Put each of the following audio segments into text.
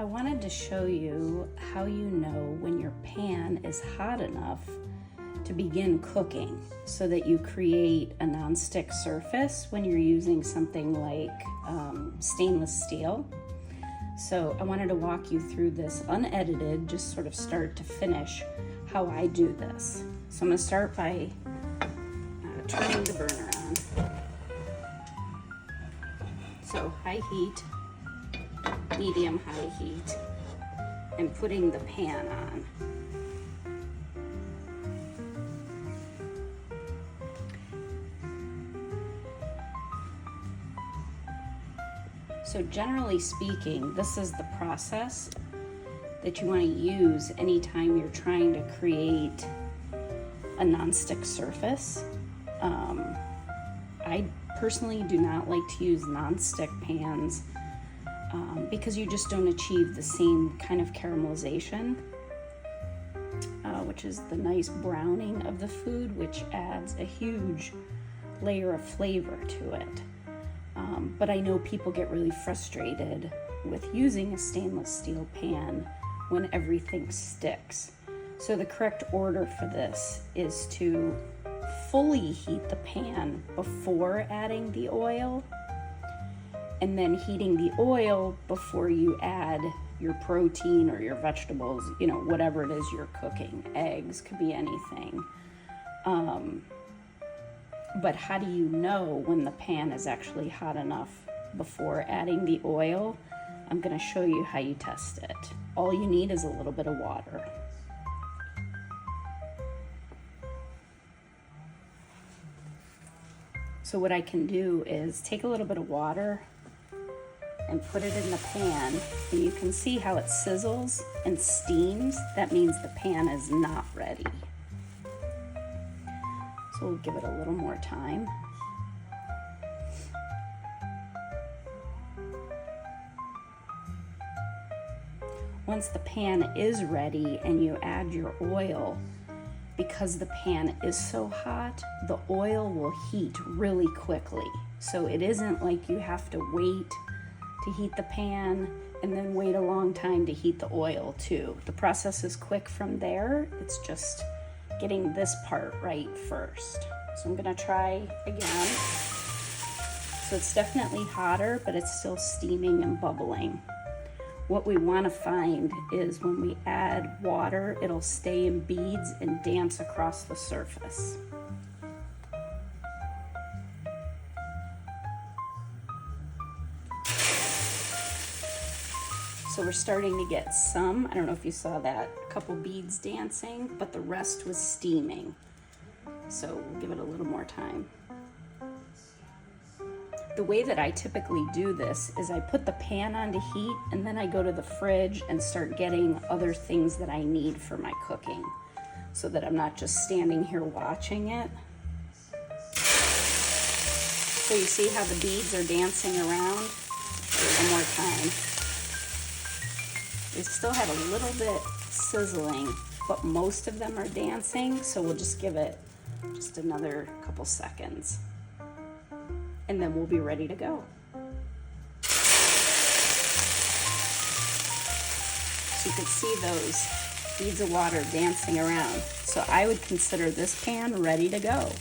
I wanted to show you how you know when your pan is hot enough to begin cooking so that you create a nonstick surface when you're using something like stainless steel. So I wanted to walk you through this unedited, just sort of start to finish, how I do this. So I'm going to start by turning the burner on. So high heat, medium high heat, and putting the pan on. So generally speaking, this is the process that you want to use anytime you're trying to create a nonstick surface. I personally do not like to use nonstick pans because you just don't achieve the same kind of caramelization, which is the nice browning of the food, which adds a huge layer of flavor to it. But I know people get really frustrated with using a stainless steel pan when everything sticks. So the correct order for this is to fully heat the pan before adding the oil, and then heating the oil before you add your protein or your vegetables, whatever it is you're cooking. Eggs, could be anything. But how do you know when the pan is actually hot enough before adding the oil? I'm going to show you how you test it. All you need is a little bit of water. So what I can do is take a little bit of water and put it in the pan, and you can see how it sizzles and steams. That means the pan is not ready. So we'll give it a little more time. Once the pan is ready and you add your oil, because the pan is so hot, the oil will heat really quickly. So it isn't like you have to wait to heat the pan and then wait a long time to heat the oil too. The process is quick from there. It's just getting this part right first. So I'm gonna try again. So it's definitely hotter, but it's still steaming and bubbling. What we wanna find is when we add water, it'll stay in beads and dance across the surface. So we're starting to get some, I don't know if you saw that, a couple beads dancing, but the rest was steaming. So we'll give it a little more time. The way that I typically do this is I put the pan on to heat, and then I go to the fridge and start getting other things that I need for my cooking, so that I'm not just standing here watching it. So you see how the beads are dancing around? One more time. They still have a little bit sizzling, but most of them are dancing, so we'll just give it just another couple seconds, and then we'll be ready to go. So you can see those beads of water dancing around. So I would consider this pan ready to go.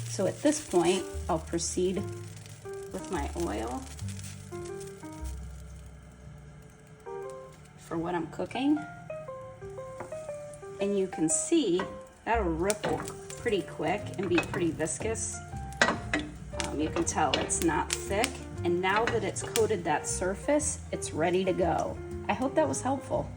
So at this point, I'll proceed with my oil for what I'm cooking. And you can see that'll ripple pretty quick and be pretty viscous. You can tell it's not thick. And now that it's coated that surface, it's ready to go. I hope that was helpful.